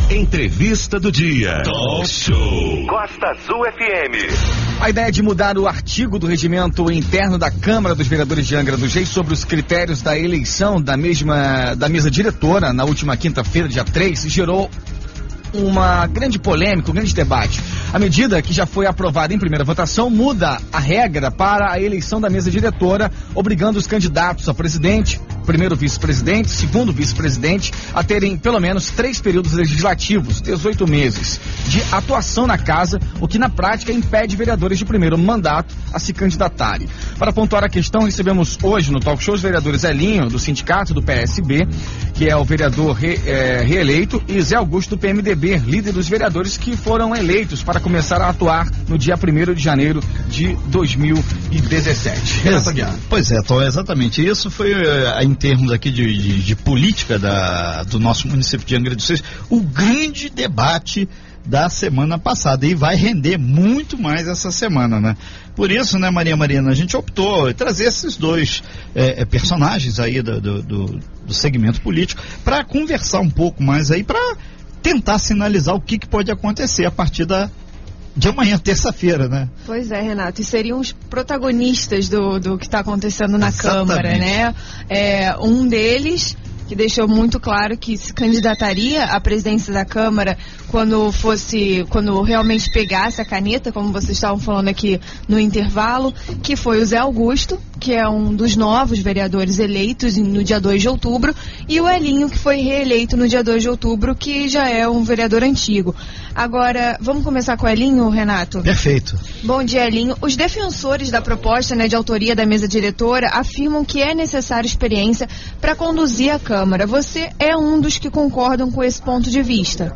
Entrevista do dia. Talk Show. Costa Azul FM. A ideia de mudar o artigo do regimento interno da Câmara dos Vereadores de Angra dos Reis sobre os critérios da eleição da mesa diretora na última quinta-feira, dia 3, gerou uma grande polêmica, um grande debate. A medida, que já foi aprovada em primeira votação, muda a regra para a eleição da mesa diretora, obrigando os candidatos a presidente, primeiro vice-presidente, segundo vice-presidente, a terem pelo menos 3 períodos legislativos, 18 meses, de atuação na casa, o que na prática impede vereadores de primeiro mandato a se candidatarem. Para pontuar a questão, recebemos hoje no Talk Show os vereadores Elinho, do sindicato do PSB, que é o vereador reeleito, e Zé Augusto, do PMDB, líder dos vereadores que foram eleitos para começar a atuar no dia 1º de janeiro de 2017. Pois é, Tom, exatamente. Isso foi, em termos aqui de política do nosso município de Angra dos Reis, o grande debate da semana passada, e vai render muito mais essa semana, né? Por isso, né, Maria Marina, a gente optou em trazer esses dois personagens aí do segmento político para conversar um pouco mais aí, para tentar sinalizar o que pode acontecer a partir de amanhã, terça-feira, né? Pois é, Renato, e seriam os protagonistas do que está acontecendo na Câmara, né? Um deles que deixou muito claro que se candidataria à presidência da Câmara quando realmente pegasse a caneta, como vocês estavam falando aqui no intervalo, que foi o Zé Augusto, que é um dos novos vereadores eleitos no dia 2 de outubro, e o Elinho, que foi reeleito no dia 2 de outubro, que já é um vereador antigo. Agora, vamos começar com o Elinho, Renato? Perfeito. Bom dia, Elinho. Os defensores da proposta, né, de autoria da mesa diretora afirmam que é necessária experiência para conduzir a Câmara. Você é um dos que concordam com esse ponto de vista?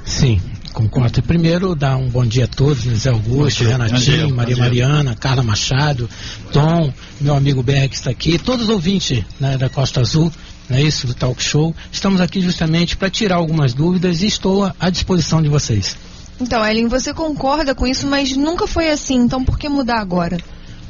Sim, concordo. Primeiro, dar um bom dia a todos, Zé Augusto, Renatinho, Maria Mariana, Carla Machado, Tom, meu amigo BR que está aqui, todos os ouvintes, né, da Costa Azul, não é isso, do Talk Show. Estamos aqui justamente para tirar algumas dúvidas e estou à disposição de vocês. Então, Elinho, você concorda com isso, mas nunca foi assim, então por que mudar agora?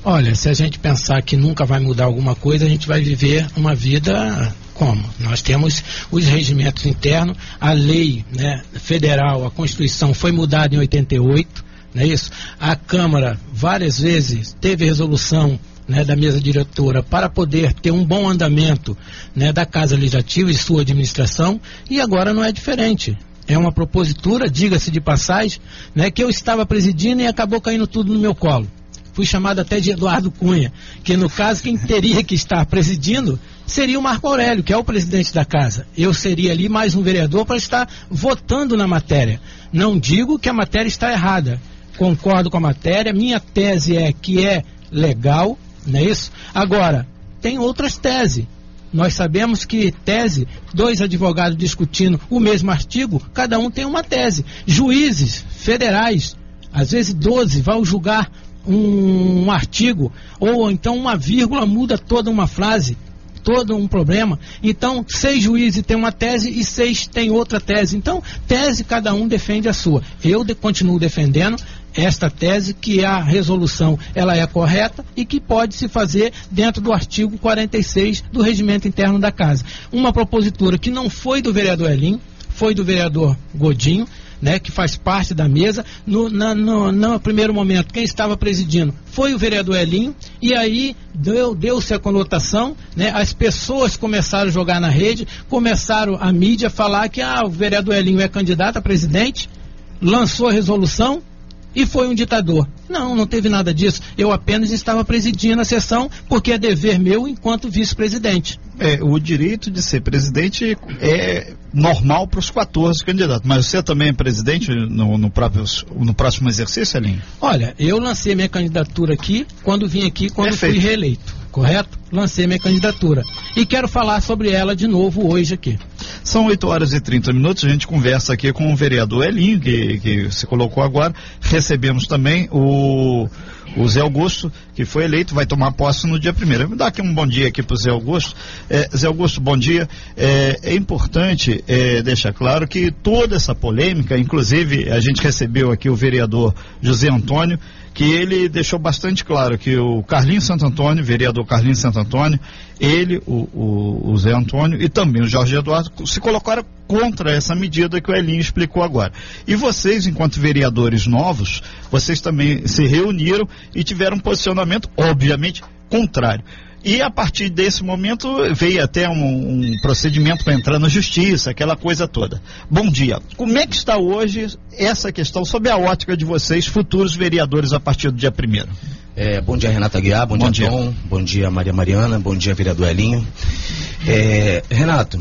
Olha, se a gente pensar que nunca vai mudar alguma coisa, a gente vai viver uma vida como? Nós temos os regimentos internos, a lei, né, federal, a Constituição foi mudada em 88, não é isso? A Câmara várias vezes teve resolução, né, da mesa diretora para poder ter um bom andamento, né, da Casa Legislativa e sua administração, e agora não é diferente. É uma propositura, diga-se de passagem, né, que eu estava presidindo e acabou caindo tudo no meu colo. Fui chamado até de Eduardo Cunha, que no caso quem teria que estar presidindo seria o Marco Aurélio, que é o presidente da casa. Eu seria ali mais um vereador para estar votando na matéria. Não digo que a matéria está errada, concordo com a matéria, minha tese é que é legal, não é isso? Agora, tem outras teses. Nós sabemos que tese, 2 advogados discutindo o mesmo artigo, cada um tem uma tese. Juízes federais, às vezes 12, vão julgar um artigo, ou então uma vírgula muda toda uma frase, todo um problema. Então, 6 juízes têm uma tese e 6 têm outra tese. Então, tese, cada um defende a sua. Eu continuo defendendo esta tese, que a resolução ela é correta e que pode se fazer dentro do artigo 46 do regimento interno da casa. Uma propositura que não foi do vereador Elinho, foi do vereador Godinho, né, que faz parte da mesa. No primeiro momento, quem estava presidindo foi o vereador Elinho, e aí deu-se a conotação, né, as pessoas começaram a jogar na rede, começaram a mídia a falar que o vereador Elinho é candidato a presidente, lançou a resolução e foi um ditador. Não teve nada disso. Eu apenas estava presidindo a sessão porque é dever meu enquanto vice-presidente. O direito de ser presidente é normal para os 14 candidatos, mas você também é presidente no próximo exercício, Elinho? Olha, eu lancei minha candidatura aqui quando fui reeleito, correto? Lancei minha candidatura e quero falar sobre ela de novo hoje aqui. São 8h30, a gente conversa aqui com o vereador Elinho, que se colocou agora. Recebemos também o Zé Augusto, que foi eleito, vai tomar posse no dia 1º. Eu vou dar aqui um bom dia aqui para o Zé Augusto. Zé Augusto, bom dia. É importante deixar claro que toda essa polêmica, inclusive a gente recebeu aqui o vereador José Antônio, que ele deixou bastante claro que o Carlinhos Santo Antônio, vereador Carlinhos Santo Antônio, ele, o Zé Antônio e também o Jorge Eduardo se colocaram contra essa medida que o Elinho explicou agora. E vocês, enquanto vereadores novos, vocês também se reuniram e tiveram um posicionamento, obviamente, contrário. E a partir desse momento veio até um procedimento para entrar na justiça, aquela coisa toda. Bom dia. Como é que está hoje essa questão sob a ótica de vocês, futuros vereadores, a partir do dia 1º? Bom dia, Renato Aguiar, bom dia, Tom, bom dia, Maria Mariana, bom dia, vereador Elinho. Renato,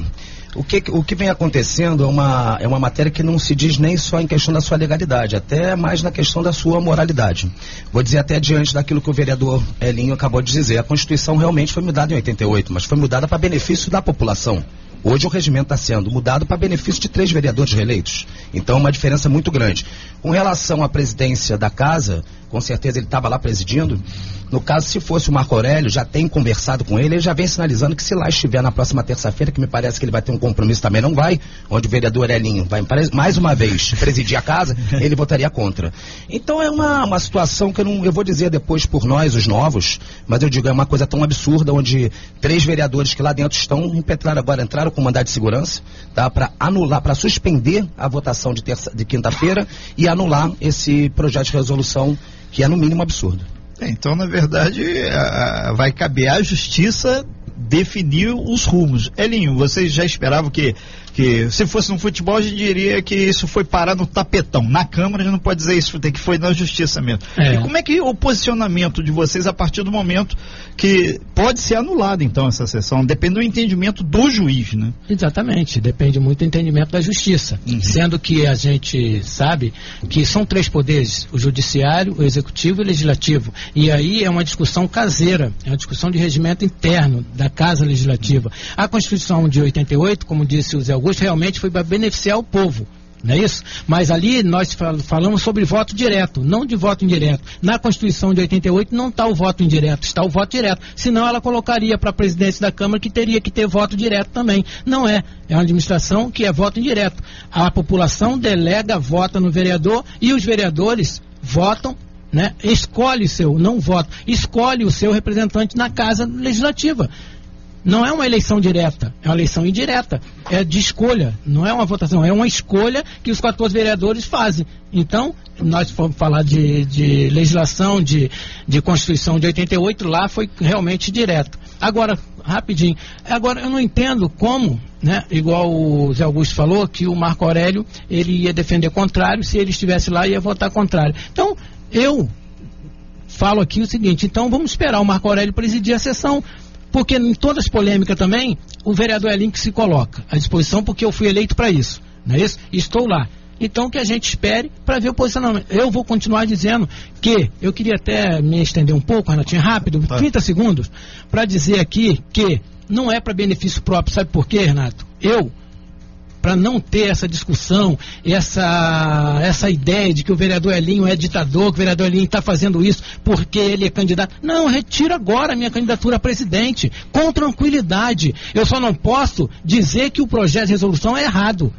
o que vem acontecendo é uma matéria que não se diz nem só em questão da sua legalidade, até mais na questão da sua moralidade. Vou dizer até diante daquilo que o vereador Elinho acabou de dizer. A Constituição realmente foi mudada em 88, mas foi mudada para benefício da população. Hoje o regimento está sendo mudado para benefício de 3 vereadores reeleitos. Então é uma diferença muito grande. Com relação à presidência da casa, com certeza ele estava lá presidindo. No caso, se fosse o Marco Aurélio, já tem conversado com ele já vem sinalizando que se lá estiver na próxima terça-feira, que me parece que ele vai ter um compromisso também, não vai, onde o vereador Elinho vai mais uma vez presidir a casa, ele votaria contra. Então é uma situação que eu vou dizer depois por nós, os novos, mas eu digo, é uma coisa tão absurda, onde 3 vereadores que lá dentro estão impetraram agora, entraram com mandado de segurança, tá, para anular, para suspender a votação de quinta-feira e anular esse projeto de resolução que é no mínimo absurdo. Então, na verdade, vai caber à justiça definir os rumos. Elinho, vocês já esperavam que se fosse no futebol, a gente diria que isso foi parar no tapetão. Na Câmara, a gente não pode dizer isso, tem que foi na justiça mesmo. E como é que o posicionamento de vocês a partir do momento que pode ser anulada, então, essa sessão? Depende do entendimento do juiz, né? Exatamente, depende muito do entendimento da justiça. Sendo que a gente sabe que são 3 poderes, o judiciário, o executivo e o legislativo. E aí é uma discussão caseira, é uma discussão de regimento interno da Casa Legislativa. A Constituição de 88, como disse o Zé Augusto, realmente foi para beneficiar o povo, não é isso? Mas ali nós falamos sobre voto direto, não de voto indireto. Na Constituição de 88 não está o voto indireto, está o voto direto. Senão ela colocaria para a presidência da Câmara que teria que ter voto direto também. Não é. É uma administração que é voto indireto. A população delega, vota no vereador e os vereadores votam, né? Escolhe o seu representante na Casa Legislativa. Não é uma eleição direta, é uma eleição indireta, é de escolha, não é uma votação, é uma escolha que os 14 vereadores fazem. Então, nós vamos falar de legislação, de Constituição de 88, lá foi realmente direto. Agora, rapidinho, eu não entendo como, né, igual o Zé Augusto falou, que o Marco Aurélio, ele ia defender contrário, se ele estivesse lá, ia votar contrário. Então, eu falo aqui o seguinte, então vamos esperar o Marco Aurélio presidir a sessão, porque em todas as polêmicas também, o vereador Elinho que se coloca à disposição, porque eu fui eleito para isso, não é isso? Estou lá. Então que a gente espere para ver o posicionamento. Eu vou continuar dizendo que, eu queria até me estender um pouco, Renatinho, rápido, 30 segundos, para dizer aqui que não é para benefício próprio. Sabe por quê, Renato? Para não ter essa discussão, essa ideia de que o vereador Elinho é ditador, que o vereador Elinho está fazendo isso porque ele é candidato. Não, eu retiro agora a minha candidatura a presidente, com tranquilidade. Eu só não posso dizer que o projeto de resolução é errado.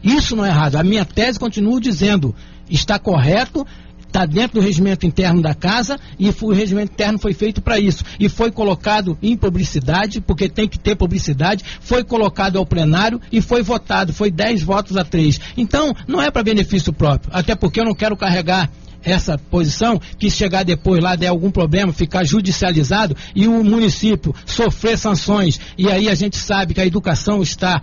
Isso não é errado. A minha tese continua dizendo, está correto, está dentro do regimento interno da casa e o regimento interno foi feito para isso. E foi colocado em publicidade, porque tem que ter publicidade, foi colocado ao plenário e foi votado, foi 10 votos a 3. Então, não é para benefício próprio, até porque eu não quero carregar essa posição, que chegar depois lá der algum problema, ficar judicializado e o município sofrer sanções, e aí a gente sabe que a educação está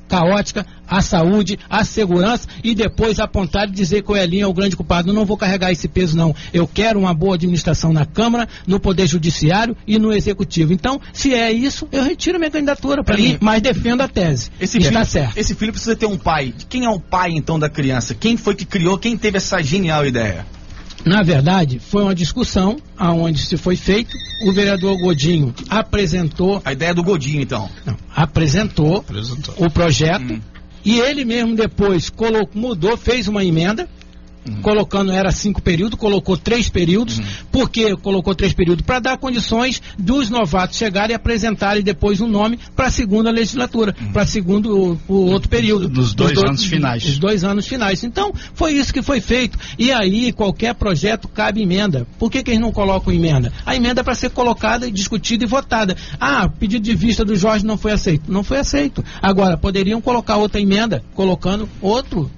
caótica, a saúde, a segurança, e depois apontar e dizer que o Elinho é o grande culpado. Eu não vou carregar esse peso, não. Eu quero uma boa administração na Câmara, no Poder Judiciário e no Executivo. Então, se é isso, eu retiro minha candidatura para mim, mas defendo a tese. Está certo. Esse filho precisa ter um pai. Quem é o pai, então, da criança? Quem foi que criou? Quem teve essa genial ideia? Na verdade, foi uma discussão aonde se foi feito, o vereador Godinho apresentou... A ideia do Godinho, então? Não, apresentou o projeto e ele mesmo depois mudou, fez uma emenda, colocando, era 5 períodos, colocou 3 períodos. Por que colocou 3 períodos? Para dar condições dos novatos chegarem e apresentarem depois um nome para a segunda legislatura, para o outro período. Dos 2 anos finais. Os 2 anos finais. Então, foi isso que foi feito. E aí, qualquer projeto cabe emenda. Por que eles não colocam emenda? A emenda é para ser colocada, discutida e votada. Ah, pedido de vista do Jorge não foi aceito. Não foi aceito. Agora, poderiam colocar outra emenda, colocando outro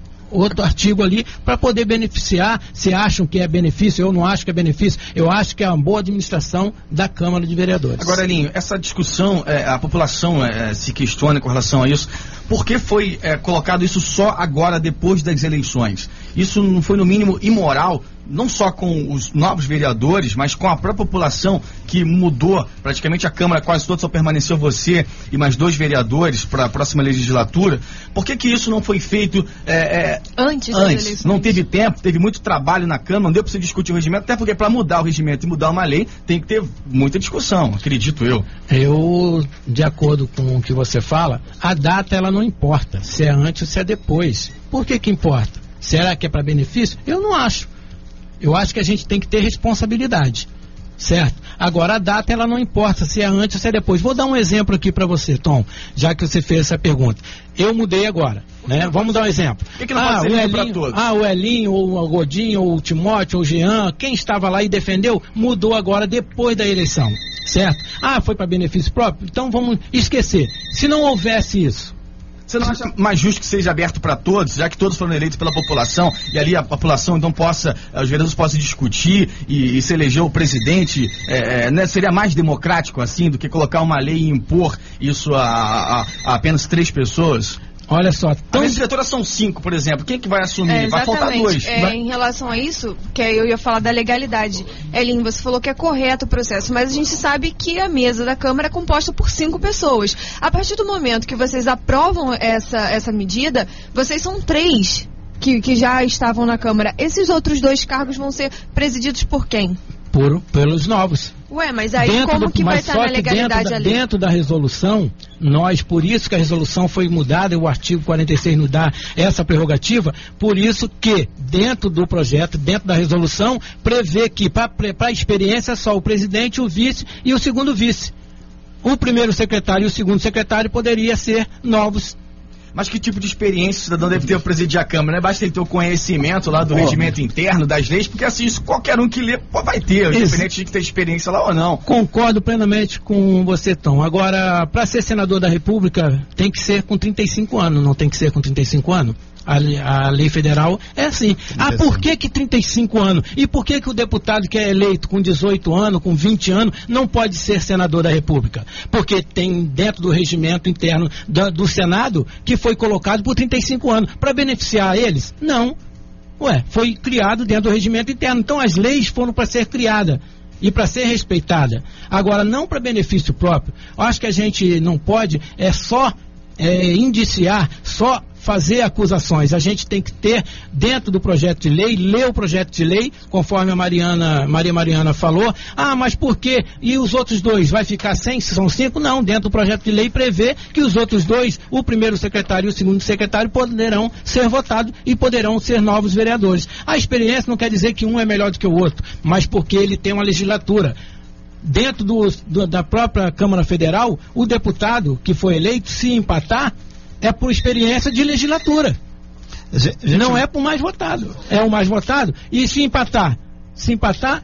artigo ali para poder beneficiar. Se acham que é benefício, eu não acho que é benefício, eu acho que é uma boa administração da Câmara de Vereadores. Agora, Elinho, essa discussão, a população se questiona com relação a isso. Por que foi colocado isso só agora, depois das eleições? Isso não foi, no mínimo, imoral, não só com os novos vereadores, mas com a própria população que mudou praticamente a Câmara, quase toda, só permaneceu você e mais 2 vereadores para a próxima legislatura. Por que isso não foi feito antes das eleições? Não teve tempo, teve muito trabalho na Câmara, não deu para você discutir o regimento, até porque para mudar o regimento e mudar uma lei tem que ter muita discussão, acredito eu. Eu, de acordo com o que você fala, a data ela não importa, se é antes ou se é depois. Por que importa? Será que é para benefício? Eu não acho. Eu acho que a gente tem que ter responsabilidade, certo? Agora, a data, ela não importa se é antes ou se é depois. Vou dar um exemplo aqui para você, Tom, já que você fez essa pergunta. Eu mudei agora, né? Vamos dar um exemplo. Por que não pode ser livre para todos? O Elinho, ou o Godinho, ou o Timóteo, ou o Jean, quem estava lá e defendeu, mudou agora depois da eleição, certo? Foi para benefício próprio? Então vamos esquecer. Se não houvesse isso, você não acha mais justo que seja aberto para todos, já que todos foram eleitos pela população, e ali a população então os vereadores possam discutir e se eleger o presidente, né? Seria mais democrático assim do que colocar uma lei e impor isso a apenas 3 pessoas? Olha só, as diretoras são 5, por exemplo. Quem que vai assumir? Vai faltar 2. Em relação a isso, que eu ia falar da legalidade. Elinho, você falou que é correto o processo, mas a gente sabe que a mesa da Câmara é composta por 5 pessoas. A partir do momento que vocês aprovam essa medida, vocês são 3 que já estavam na Câmara. Esses outros 2 cargos vão ser presididos por quem? Pelos novos. Ué, mas aí como que vai estar na legalidade ali? Dentro da resolução, por isso que a resolução foi mudada, e o artigo 46 nos dá essa prerrogativa, por isso que dentro do projeto, dentro da resolução, prevê que para a experiência só o presidente, o vice e o segundo vice. O primeiro secretário e o segundo secretário poderia ser novos. Mas que tipo de experiência o cidadão deve ter ao presidir a Câmara? Não é basta ele ter o conhecimento lá do regimento interno, das leis, porque assim, isso qualquer um que lê vai ter, independente de que ter experiência lá ou não. Concordo plenamente com você, Tom. Agora, para ser senador da República, tem que ser com 35 anos, não tem que ser com 35 anos? A lei federal é assim. Por que 35 anos? E por que o deputado que é eleito com 18 anos, com 20 anos, não pode ser senador da República? Porque tem dentro do regimento interno do Senado que foi colocado por 35 anos. Para beneficiar eles? Não. Foi criado dentro do regimento interno. Então as leis foram para ser criadas e para ser respeitada. Agora, não para benefício próprio. Eu acho que a gente não pode só indiciar, só fazer acusações. A gente tem que ter dentro do projeto de lei, ler o projeto de lei, conforme a Maria Mariana falou. Mas por quê? E os outros 2, vai ficar sem? Se são 5? Não, dentro do projeto de lei prevê que os outros 2, o primeiro secretário e o segundo secretário, poderão ser votados e poderão ser novos vereadores. A experiência não quer dizer que um é melhor do que o outro, mas porque ele tem uma legislatura. Dentro da própria Câmara Federal, o deputado que foi eleito, se empatar, é por experiência de legislatura. Não é por mais votado. É o mais votado. E se empatar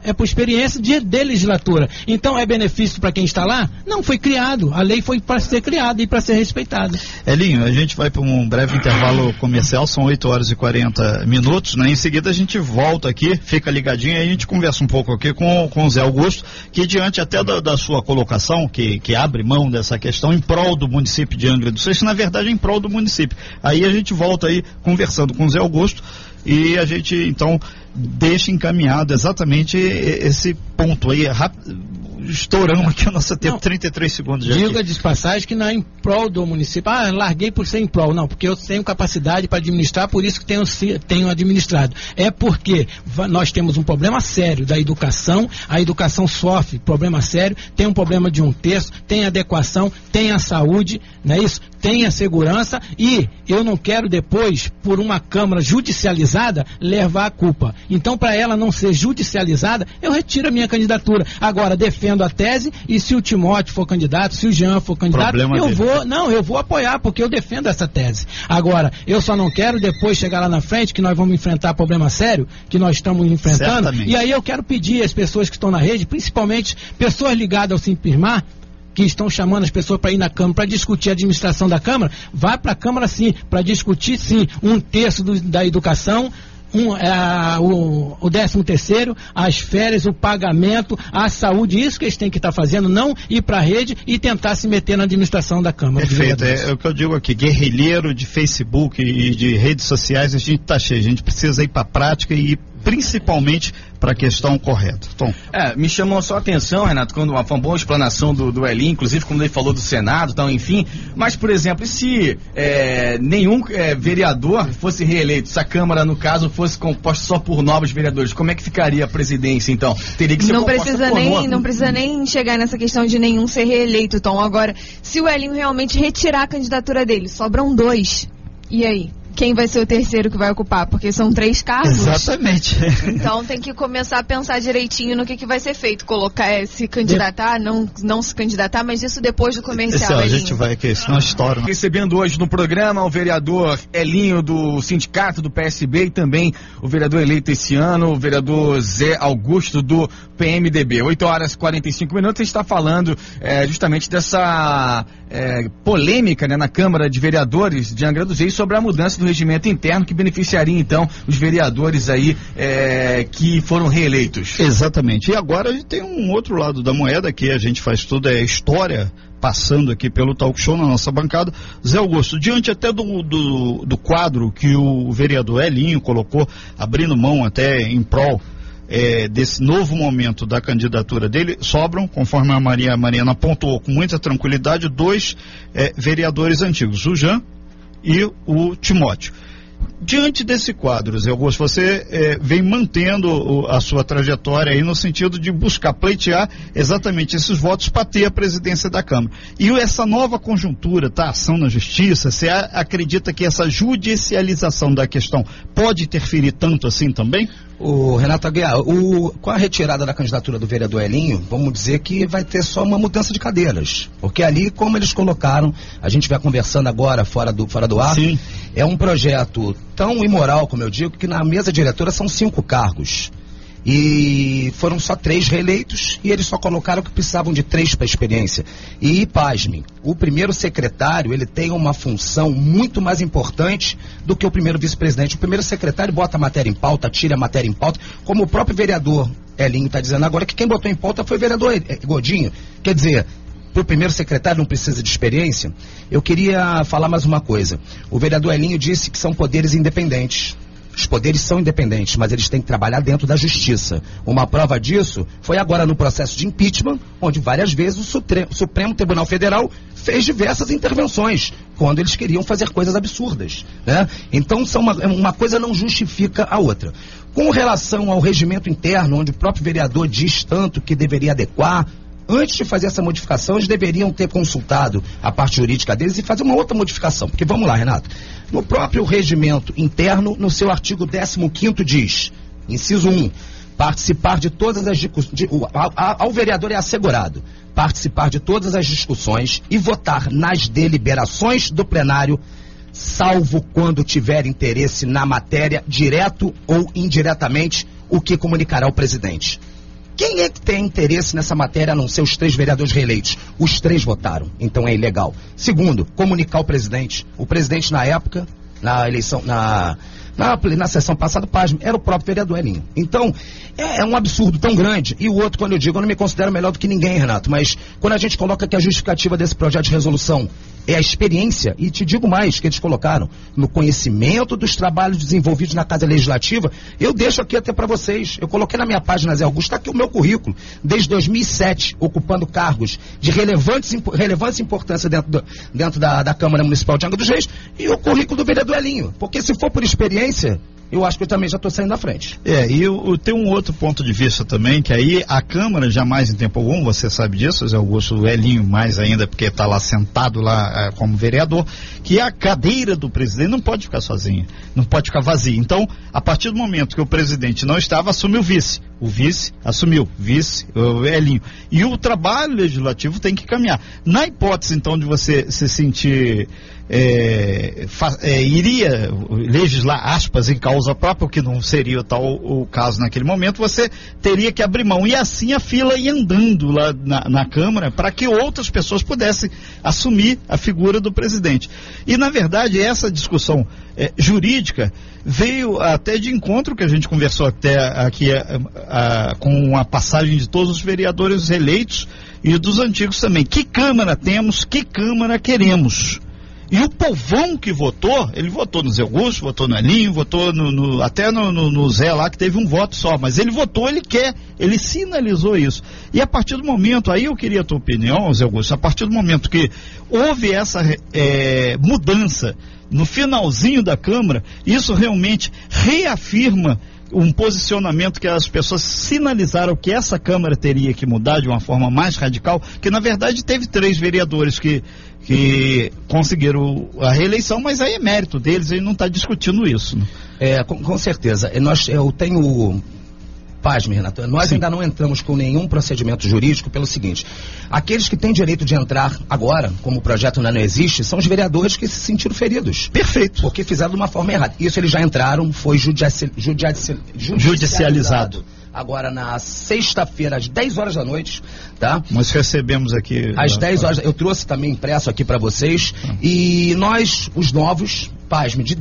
é por experiência de legislatura. Então é benefício para quem está lá? Não, foi criado. A lei foi para ser criada e para ser respeitada. Elinho, a gente vai para um breve intervalo comercial, são 8h40, né? Em seguida a gente volta aqui, fica ligadinho e a gente conversa um pouco aqui com o Zé Augusto, que diante até da sua colocação, que abre mão dessa questão em prol do município de Angra dos Reis, na verdade é em prol do município. Aí a gente volta aí conversando com o Zé Augusto e a gente então deixa encaminhado exatamente esse ponto aí. estouramos aqui o nosso tempo, 33 segundos já. Diga de passagem que não é em prol do município. Larguei por ser em prol. Não, porque eu tenho capacidade para administrar, por isso que tenho administrado. É porque nós temos um problema sério da educação, a educação sofre problema sério, tem um problema de 1/3, tem adequação, tem a saúde, não é isso? Tem a segurança, e eu não quero depois, por uma Câmara judicializada, levar a culpa. Então, para ela não ser judicializada, eu retiro a minha candidatura. Agora, defendo a tese, e se o Timóteo for candidato, se o Jean for candidato, eu vou apoiar, porque eu defendo essa tese. Agora, eu só não quero depois chegar lá na frente, que nós vamos enfrentar problema sério, que nós estamos enfrentando. Certamente. E aí eu quero pedir às pessoas que estão na rede, principalmente pessoas ligadas ao Simpirmar, que estão chamando as pessoas para ir na Câmara para discutir a administração da Câmara, vá para a Câmara sim, para discutir sim 1/3 da educação, o 13º, as férias, o pagamento, a saúde, isso que eles têm que estar fazendo, não ir para a rede e tentar se meter na administração da Câmara. Perfeito, é o que eu digo aqui, guerrilheiro de Facebook e de redes sociais, a gente está cheio, a gente precisa ir para a prática e ir principalmente para a questão correta. Tom. Me chamou só a atenção, Renato, quando uma boa explanação do Elinho, inclusive quando ele falou do Senado, tal, enfim, mas, por exemplo, e se nenhum vereador fosse reeleito, se a Câmara, no caso, fosse composta só por novos vereadores, como é que ficaria a presidência, então? Teria que ser não precisa nem chegar nessa questão de nenhum ser reeleito, Tom. Agora, se o Elinho realmente retirar a candidatura dele, sobram 2, e aí? Quem vai ser o terceiro que vai ocupar? Porque são 3 cargos. Exatamente. Então tem que começar a pensar direitinho no que vai ser feito. Colocar, se candidatar, não se candidatar, mas isso depois do comercial. A gente vai aqui, senão estoura. Recebendo hoje no programa o vereador Elinho do sindicato do PSB e também o vereador eleito esse ano, o vereador Zé Augusto do PMDB. 8h45, a gente está falando justamente dessa polêmica, né, na Câmara de Vereadores de Angra dos Reis sobre a mudança do regimento interno que beneficiaria então os vereadores aí que foram reeleitos. Exatamente. E agora a gente tem um outro lado da moeda, que a gente faz tudo, é história passando aqui pelo talk show na nossa bancada. Zé Augusto, diante até do quadro que o vereador Elinho colocou, abrindo mão até em prol desse novo momento da candidatura dele, sobram, conforme a Mariana apontou com muita tranquilidade, 2 vereadores antigos, o Jean e o Timóteo. Diante desse quadro, Zé Augusto, você vem mantendo a sua trajetória aí no sentido de buscar pleitear exatamente esses votos para ter a presidência da Câmara. E essa nova conjuntura, a ação na justiça, você acredita que essa judicialização da questão pode interferir tanto assim também? O Renato Aguiar, com a retirada da candidatura do vereador Elinho, vamos dizer que vai ter só uma mudança de cadeiras, porque ali, como eles colocaram, a gente vai conversando agora fora do ar, sim, é um projeto tão imoral, como eu digo, que na mesa diretora são 5 cargos. E foram só 3 reeleitos e eles só colocaram que precisavam de 3 para experiência. E, pasmem, o primeiro secretário, ele tem uma função muito mais importante do que o primeiro vice-presidente. O primeiro secretário bota a matéria em pauta, tira a matéria em pauta, como o próprio vereador Elinho está dizendo agora, que quem botou em pauta foi o vereador Godinho. Quer dizer, para o primeiro secretário não precisa de experiência. Eu queria falar mais uma coisa. O vereador Elinho disse que são poderes independentes. Os poderes são independentes, mas eles têm que trabalhar dentro da justiça. Uma prova disso foi agora no processo de impeachment, onde várias vezes o Supremo Tribunal Federal fez diversas intervenções, quando eles queriam fazer coisas absurdas, né? Então uma coisa não justifica a outra. Com relação ao regimento interno, onde o próprio vereador diz tanto que deveria adequar, antes de fazer essa modificação, eles deveriam ter consultado a parte jurídica deles e fazer uma outra modificação. Porque vamos lá, Renato. No próprio regimento interno, no seu artigo 15º diz, inciso 1, participar de todas as ao vereador é assegurado participar de todas as discussões e votar nas deliberações do plenário, salvo quando tiver interesse na matéria, direto ou indiretamente, o que comunicará ao presidente. Quem é que tem interesse nessa matéria a não ser os 3 vereadores reeleitos? Os 3 votaram, então é ilegal. Segundo, comunicar ao presidente. O presidente, na época, na eleição, Na sessão passada, pasme, era o próprio vereador Elinho. Então, é um absurdo tão grande. E o outro, quando eu digo, eu não me considero melhor do que ninguém, Renato, mas quando a gente coloca que a justificativa desse projeto de resolução é a experiência, e te digo mais, que eles colocaram no conhecimento dos trabalhos desenvolvidos na Casa Legislativa, eu deixo aqui até para vocês. Eu coloquei na minha página, Zé Augusto, está aqui o meu currículo, desde 2007, ocupando cargos de relevância e importância dentro da Câmara Municipal de Angra dos Reis, e o currículo do vereador Elinho. Porque se for por experiência, eu acho que eu também já estou saindo na frente. E eu tenho um outro ponto de vista também, que aí a Câmara jamais em tempo algum, você sabe disso, Zé Augusto, o Elinho mais ainda, porque está lá sentado lá como vereador, que a cadeira do presidente não pode ficar sozinha, não pode ficar vazia. Então, a partir do momento que o presidente não estava, assume o vice assumiu, o Elinho. E o trabalho legislativo tem que caminhar. Na hipótese, então, de você se sentir iria legislar, aspas, em causa própria, o que não seria o caso naquele momento, você teria que abrir mão. E assim a fila ia andando lá na Câmara para que outras pessoas pudessem assumir a figura do presidente. E, na verdade, essa discussão jurídica veio até de encontro que a gente conversou até aqui com a passagem de todos os vereadores eleitos e dos antigos também. Que Câmara temos, que Câmara queremos? E o povão que votou, ele votou no Zé Augusto, votou no Elinho, votou até no Zé lá, que teve um voto só, mas ele votou, ele quer, ele sinalizou isso. E a partir do momento, aí eu queria a tua opinião, Zé Augusto, a partir do momento que houve essa mudança no finalzinho da Câmara, isso realmente reafirma um posicionamento que as pessoas sinalizaram que essa Câmara teria que mudar de uma forma mais radical, que na verdade teve 3 vereadores que conseguiram a reeleição, mas aí é mérito deles, ele não está discutindo isso. Né? Com certeza. Eu tenho... Pasme, Renato, nós ainda não entramos com nenhum procedimento jurídico pelo seguinte: aqueles que têm direito de entrar agora, como o projeto ainda não existe, são os vereadores que se sentiram feridos. Perfeito. Porque fizeram de uma forma errada. Isso eles já entraram, foi judicializado. Agora na sexta-feira, às 10 horas da noite, tá? Nós recebemos aqui... Às 10 horas, eu trouxe também impresso aqui para vocês, e nós, os novos, pasme, de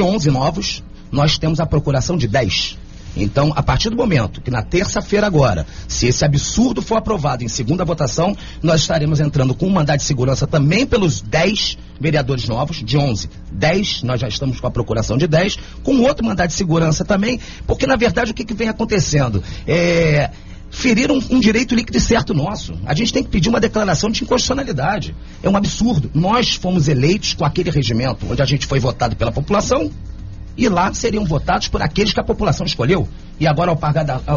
11 novos, nós temos a procuração de 10. Então, a partir do momento que na terça-feira agora, se esse absurdo for aprovado em segunda votação, nós estaremos entrando com um mandado de segurança também pelos 10 vereadores novos, de 11, 10, nós já estamos com a procuração de 10, com outro mandado de segurança também, porque na verdade o que vem acontecendo? Ferir um direito líquido e certo nosso. A gente tem que pedir uma declaração de inconstitucionalidade. É um absurdo. Nós fomos eleitos com aquele regimento onde a gente foi votado pela população, e lá seriam votados por aqueles que a população escolheu. E agora, ao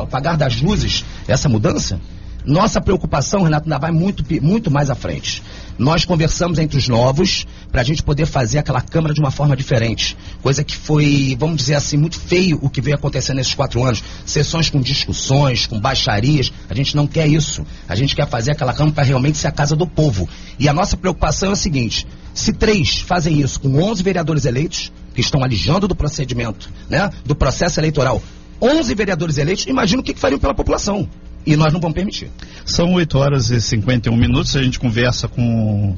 pagar das luzes essa mudança, nossa preocupação, Renato, ainda vai muito mais à frente. Nós conversamos entre os novos para a gente poder fazer aquela Câmara de uma forma diferente. Coisa que foi, vamos dizer assim, muito feio o que veio acontecendo nesses 4 anos. Sessões com discussões, com baixarias. A gente não quer isso. A gente quer fazer aquela Câmara para realmente ser a casa do povo. E a nossa preocupação é a seguinte: se 3 fazem isso com 11 vereadores eleitos, que estão alijando do procedimento, né, do processo eleitoral, 11 vereadores eleitos, imagina o que fariam pela população. E nós não vamos permitir. São 8 horas e 51 minutos, a gente conversa com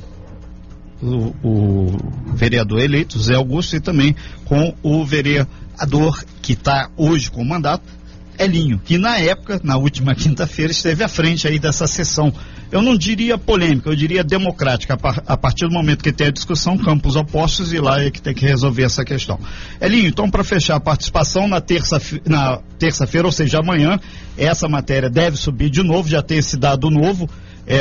o vereador eleito, Zé Augusto, e também com o vereador que está hoje com o mandato, Elinho, que na época, na última quinta-feira, esteve à frente aí dessa sessão. Eu não diria polêmica, eu diria democrática. A partir do momento que tem a discussão, campos opostos, e lá é que tem que resolver essa questão. Elinho, então, para fechar a participação, na terça-feira, ou seja, amanhã, essa matéria deve subir de novo, já tem esse dado novo,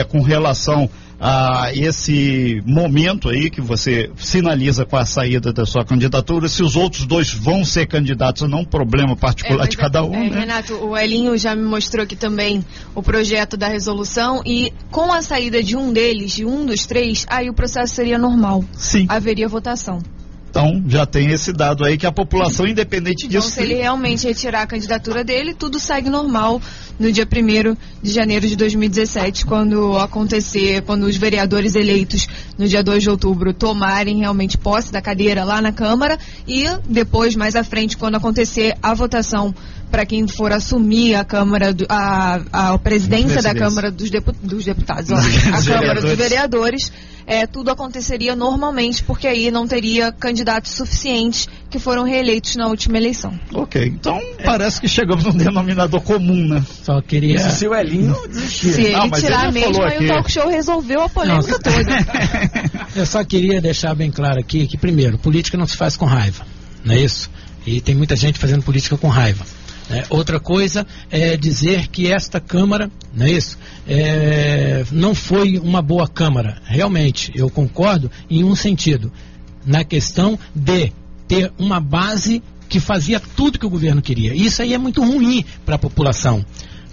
com relação a esse momento aí que você sinaliza com a saída da sua candidatura. Se os outros 2 vão ser candidatos ou não, problema particular de cada um, né? Renato, o Elinho já me mostrou aqui também o projeto da resolução, e com a saída de um deles, de um dos 3, aí o processo seria normal. Sim. Haveria votação. Então, já tem esse dado aí que a população, independente disso... Então, se ele realmente retirar a candidatura dele, tudo segue normal no dia 1º de janeiro de 2017, quando os vereadores eleitos no dia 2 de outubro tomarem realmente posse da cadeira lá na Câmara, e depois, mais à frente, quando acontecer a votação para quem for assumir a Câmara, a presidência da Câmara dos Deputados, a Câmara dos Vereadores, tudo aconteceria normalmente, porque aí não teria candidatos suficientes que foram reeleitos na última eleição. Ok, então parece que chegamos num denominador comum, né? Só queria... Se o Elinho desistir. Se ele mas tirar ele mesmo, aí aqui. o talk show resolveu a polêmica toda. Eu só queria deixar bem claro aqui que, primeiro, política não se faz com raiva, não é isso? E tem muita gente fazendo política com raiva. Outra coisa é dizer que esta Câmara, não é isso? Não foi uma boa Câmara. Realmente, eu concordo em um sentido, na questão de ter uma base que fazia tudo que o governo queria. Isso aí é muito ruim para a população.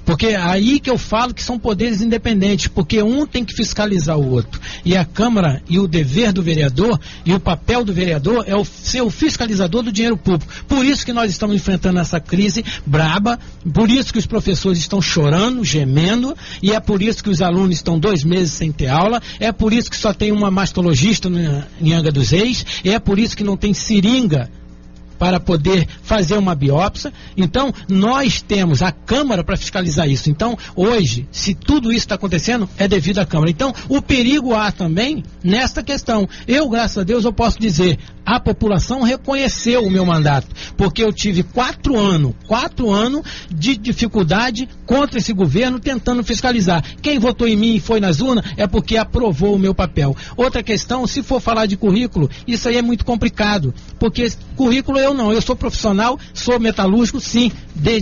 Porque é aí que eu falo que são poderes independentes, porque um tem que fiscalizar o outro. E a Câmara, e o dever do vereador, e o papel do vereador é ser o fiscalizador do dinheiro público. Por isso que nós estamos enfrentando essa crise braba, por isso que os professores estão chorando, gemendo, e é por isso que os alunos estão 2 meses sem ter aula, é por isso que só tem uma mastologista em Angra dos Reis, e é por isso que não tem seringa para poder fazer uma biópsia. Então, nós temos a Câmara para fiscalizar isso. Então, hoje, se tudo isso está acontecendo, é devido à Câmara. Então, o perigo há também nesta questão. Eu, graças a Deus, eu posso dizer, a população reconheceu o meu mandato, porque eu tive 4 anos de dificuldade contra esse governo, tentando fiscalizar. Quem votou em mim e foi nas urnas é porque aprovou o meu papel. Outra questão, se for falar de currículo, isso aí é muito complicado, porque currículo eu sou profissional, sou metalúrgico, sim,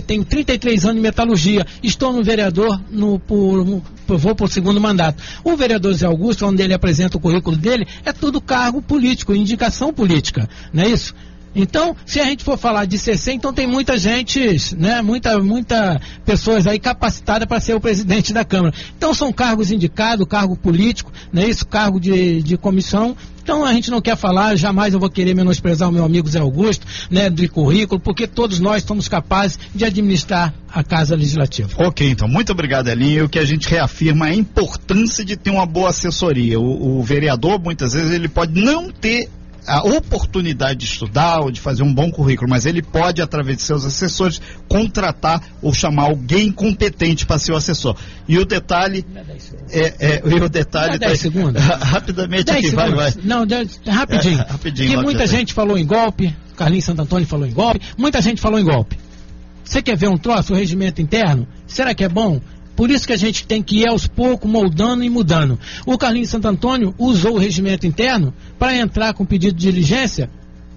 tenho 33 anos de metalurgia, estou no vereador, vou por 2º mandato. O vereador Zé Augusto, onde ele apresenta o currículo dele, é tudo cargo político, indicação política, não é isso? Então, se a gente for falar de CC, então tem muita gente, né, muita pessoas aí capacitadas para ser o presidente da Câmara. Então são cargos indicados, cargo político, né, isso, cargo de comissão. Então a gente não quer falar, jamais eu vou querer menosprezar o meu amigo Zé Augusto, né, de currículo, porque todos nós somos capazes de administrar a Casa Legislativa. Ok, então, muito obrigado, Elinho. O que a gente reafirma é a importância de ter uma boa assessoria. O vereador, muitas vezes, ele pode não ter a oportunidade de estudar ou de fazer um bom currículo, mas ele pode, através de seus assessores, contratar ou chamar alguém competente para ser o assessor. E o detalhe o detalhe 10 segundos. Rapidamente 10 aqui, segundos. vai. Não, rapidinho. Rapidinho. Que muita gente falou em golpe, Carlinhos Santo Antônio falou em golpe, muita gente falou em golpe. Você quer ver um troço, o regimento interno? Será que é bom? Por isso que a gente tem que ir aos poucos moldando e mudando. O Carlinhos Santo Antônio usou o regimento interno para entrar com pedido de diligência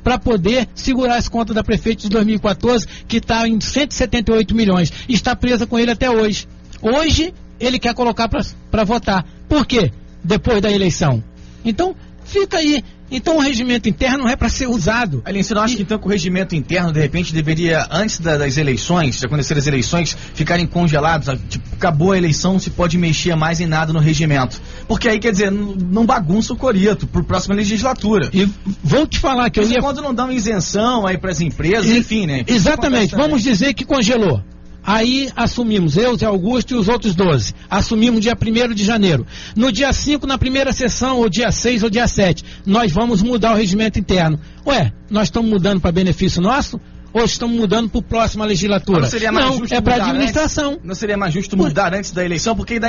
para poder segurar as contas da prefeita de 2014, que está em 178 milhões. Está presa com ele até hoje. Hoje ele quer colocar para votar. Por quê? Depois da eleição. Então, fica aí. Então o regimento interno não é para ser usado. Aline, você não acha que então que o regimento interno, de repente, deveria, antes das eleições, de acontecer as eleições, ficarem congelados? Tipo, acabou a eleição, não se pode mexer mais em nada no regimento. Porque aí, quer dizer, não bagunça o coreto para a próxima legislatura. E vou te falar que quando não dá uma isenção aí para as empresas, enfim, né? Exatamente, vamos dizer que congelou. Aí assumimos, eu, Zé Augusto e os outros 12. Assumimos dia 1º de janeiro. No dia 5, na primeira sessão, ou dia 6 ou dia 7, nós vamos mudar o regimento interno. Ué, nós estamos mudando para benefício nosso? Ou estamos mudando para a próxima legislatura? Não seria mais justo é para administração. Antes? Não seria mais justo mudar antes da eleição? Porque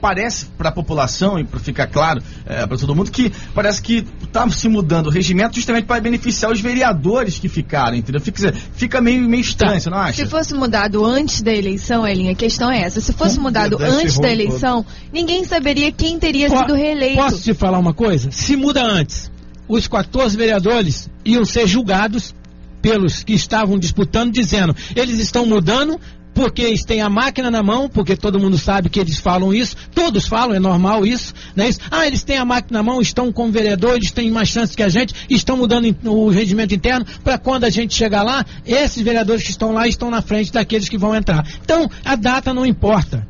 parece para a população, e para ficar claro para todo mundo, que parece que está se mudando o regimento justamente para beneficiar os vereadores que ficaram, entendeu? Fica meio estranho, você não acha? Se fosse mudado antes da eleição, Elinha, a questão é essa. Se fosse mudado antes da eleição, ninguém saberia quem teria sido reeleito. Posso te falar uma coisa? Se muda antes, os 14 vereadores iam ser julgados pelos que estavam disputando, dizendo, eles estão mudando porque eles têm a máquina na mão, porque todo mundo sabe que eles falam isso, todos falam, é normal isso, não é isso? Ah, eles têm a máquina na mão, estão como vereador, eles têm mais chances que a gente, estão mudando o regimento interno, para quando a gente chegar lá, esses vereadores que estão lá estão na frente daqueles que vão entrar. Então, a data não importa,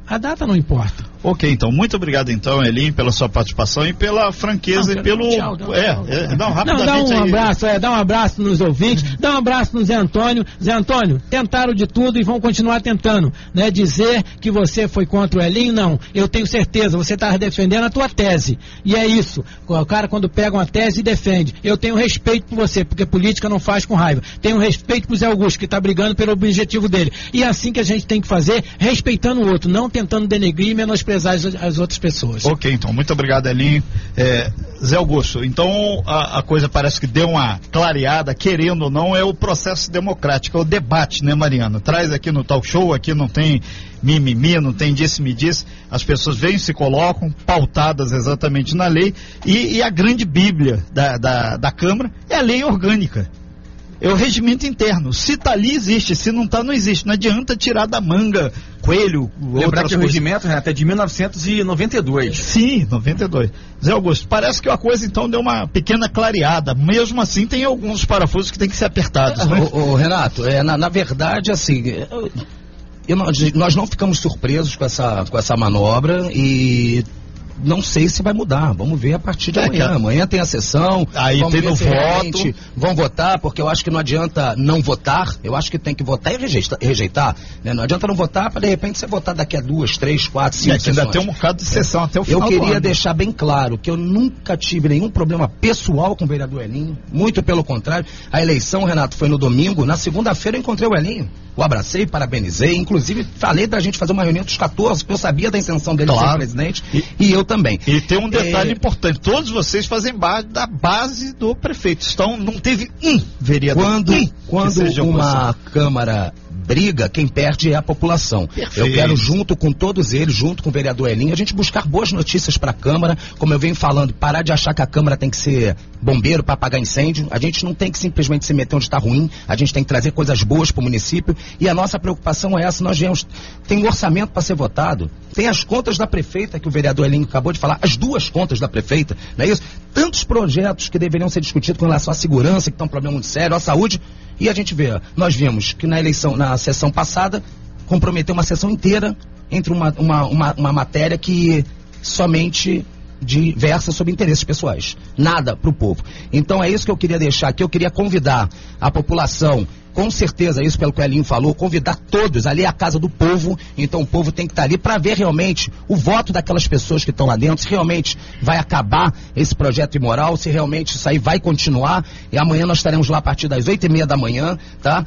Ok, então, muito obrigado então, Elinho, pela sua participação e pela franqueza e pelo... Dá um abraço nos ouvintes, dá um abraço no Zé Antônio. Zé Antônio, tentaram de tudo e vão continuar tentando, né? Dizer que você foi contra o Elinho, não. Eu tenho certeza, você está defendendo a tua tese. E é isso. O cara, quando pega uma tese, defende. Eu tenho respeito por você, porque política não faz com raiva. Tenho respeito pro Zé Augusto, que está brigando pelo objetivo dele. E é assim que a gente tem que fazer, respeitando o outro, não tentando denegrir e menosprezar desprezar as outras pessoas. Ok, então, muito obrigado, Elinho. Zé Augusto, então a coisa parece que deu uma clareada, querendo ou não, é o processo democrático, é o debate, né, Mariana? Traz aqui no talk show, aqui não tem mimimi, não tem disse-me-disse, as pessoas vêm e se colocam, pautadas exatamente na lei, e a grande bíblia da Câmara é a lei orgânica. É o regimento interno. Se tá ali, existe. Se não tá, não existe. Não adianta tirar da manga coelho. Lembrar que o regimento, Renato, é de 1992. Sim, 92. Zé Augusto, parece que a coisa então deu uma pequena clareada. Mesmo assim, tem alguns parafusos que tem que ser apertados. Né? Renato, na verdade, assim, nós não ficamos surpresos com essa manobra e não sei se vai mudar, vamos ver a partir de amanhã. Amanhã tem a sessão, aí tem no voto, vão votar, porque eu acho que não adianta não votar, eu acho que tem que votar e rejeitar, né? Não adianta não votar para de repente você votar daqui a 2, 3, 4, 5 sessões. Ainda tem um bocado de sessão até o final do ano. Eu queria deixar bem claro que eu nunca tive nenhum problema pessoal com o vereador Elinho, muito pelo contrário. A eleição, Renato, foi no domingo, na segunda-feira eu encontrei o Elinho, o abracei, parabenizei, inclusive falei da gente fazer uma reunião dos 14, porque eu sabia da intenção dele ser presidente, e eu também. E tem um detalhe importante, todos vocês fazem da base do prefeito, então não teve um vereador. Quando uma Câmara briga, quem perde é a população. Perfeito. Eu quero, junto com todos eles, junto com o vereador Elinho, a gente buscar boas notícias para a Câmara, como eu venho falando, parar de achar que a Câmara tem que ser bombeiro para apagar incêndio. A gente não tem que simplesmente se meter onde está ruim, a gente tem que trazer coisas boas para o município, e a nossa preocupação é essa. Nós viemos, tem um orçamento para ser votado, tem as contas da prefeita que o vereador Elinho acabou de falar, as 2 contas da prefeita, não é isso? Tantos projetos que deveriam ser discutidos com relação à segurança, que estão um problema muito sério, à saúde. E a gente vê, nós vimos que na sessão passada, comprometeu uma sessão inteira entre uma matéria que somente versa sobre interesses pessoais. Nada para o povo. Então é isso que eu queria deixar aqui. Eu queria convidar a população, com certeza, isso pelo que o Elinho falou, convidar todos, ali é a casa do povo, então o povo tem que estar ali para ver realmente o voto daquelas pessoas que estão lá dentro, se realmente vai acabar esse projeto imoral, se realmente isso aí vai continuar, e amanhã nós estaremos lá a partir das 8h30 da manhã, tá?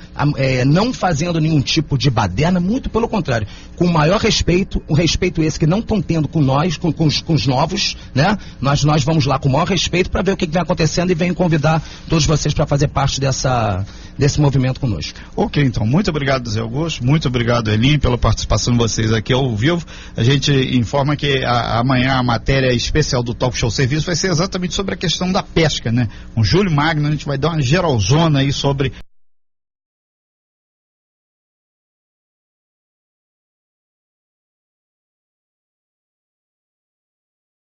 Não fazendo nenhum tipo de baderna, muito pelo contrário, com o maior respeito, um respeito esse que não estão tendo com nós, com os novos, né? Nós vamos lá com o maior respeito para ver o que vem acontecendo e venho convidar todos vocês para fazer parte desse movimento conosco. Ok, então, muito obrigado, Zé Augusto, muito obrigado, Elinho, pela participação de vocês aqui ao vivo. A gente informa que amanhã a matéria especial do Talk Show Serviço vai ser exatamente sobre a questão da pesca, né? Com Júlio Magno, a gente vai dar uma geralzona aí sobre